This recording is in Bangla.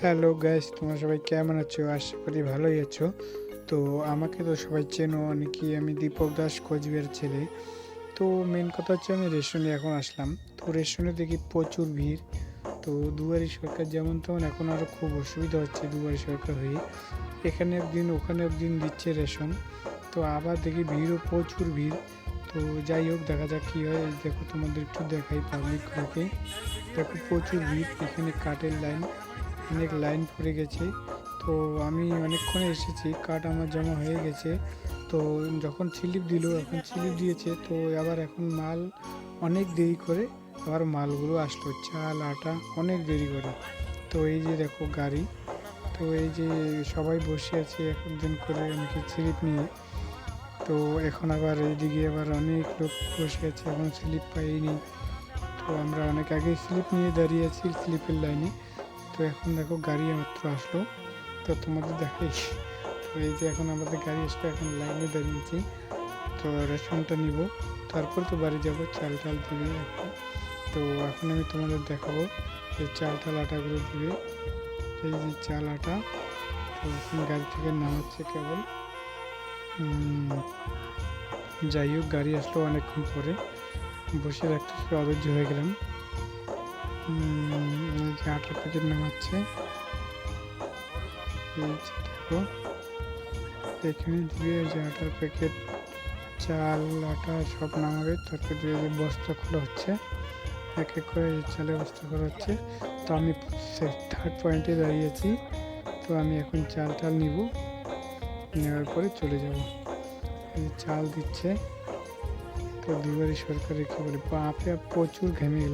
হ্যালো গাইস, তোমরা সবাই কেমন আছো? আশা করি ভালোই আছো। তো আমাকে তো সবাই চেনো, অনেকেই। আমি দীপক দাস, কোচবিহার ছেলে। তো মেন কথা হচ্ছে আমি রেশনে এখন আসলাম। তো রেশনে দেখি প্রচুর ভিড়। তো দুয়ারি সরকার যেমন তেমন এখন আরও খুব অসুবিধা হচ্ছে দুয়ারি সরকার হয়ে। এখানে একদিন ওখানে একদিন দিচ্ছে রেশন। তো আবার দেখি ভিড়ও প্রচুর ভিড়। তো যাই হোক, দেখা যাক কী হয়। এই দেখো, তোমাদের একটু দেখাই পাবলিকগুলোকে। দেখো প্রচুর ভিড়, এখানে কাঠের লাইন, অনেক লাইন পড়ে গেছে। তো আমি অনেকক্ষণে এসেছি, কার্ড আমার জমা হয়ে গেছে। তো যখন স্লিপ দিল, এখন স্লিপ দিয়েছে, তো আবার এখন মাল অনেক দেরি করে আবার মালগুলো আসলো, চাল আটা অনেক দেরি করে। তো এই যে দেখো গাড়ি, তো এই যে সবাই বসে আছে একজন করে অনেকে স্লিপ নিয়ে। তো এখন আবার এইদিকে আবার অনেক লোক বসে আছে, এখন স্লিপ পাইনি। তো আমরা অনেক আগে স্লিপ নিয়ে দাঁড়িয়ে আছি স্লিপের লাইনে। তো এখন দেখো গাড়ি মাত্র আসলো, তো তোমাদের দেখাই। তো এই যে এখন আমাদের গাড়ি আসলো, এখন লাইনে দাঁড়িয়েছি। তো রেশনটা নিব, তারপর তো বাড়ি যাব, চাল টাল দিবে এখন। তো এখন আমি তোমাদের দেখাবো যে চাল টাল আটাগুলো দিবে। এই যে চাল আটা, তো এখন গাড়ি থেকে নামাচ্ছে কেবল। যাই হোক, গাড়ি আসলো অনেকক্ষণ পরে, বসে রাখতে অধৈর্য হয়ে গেলাম। এই যে আটার প্যাকেট নামাচ্ছে, এই যে দেখো এখানে দিবে। এই যে আটার প্যাকেট, চাল আটা সব নামাবে, তারপর যে বস্তা খোলা হচ্ছে, এক এক করে চালের বস্তা খোলা হচ্ছে। তো আমি থার্ড পয়েন্টে দাঁড়িয়েছি। তো আমি এখন চাল টাল নিব, নেওয়ার পরে চলে যাব। এই চাল দিচ্ছে। তো দুবারই সরকারের কী বলে, বাপরে প্রচুর ঘেমে গেলাম।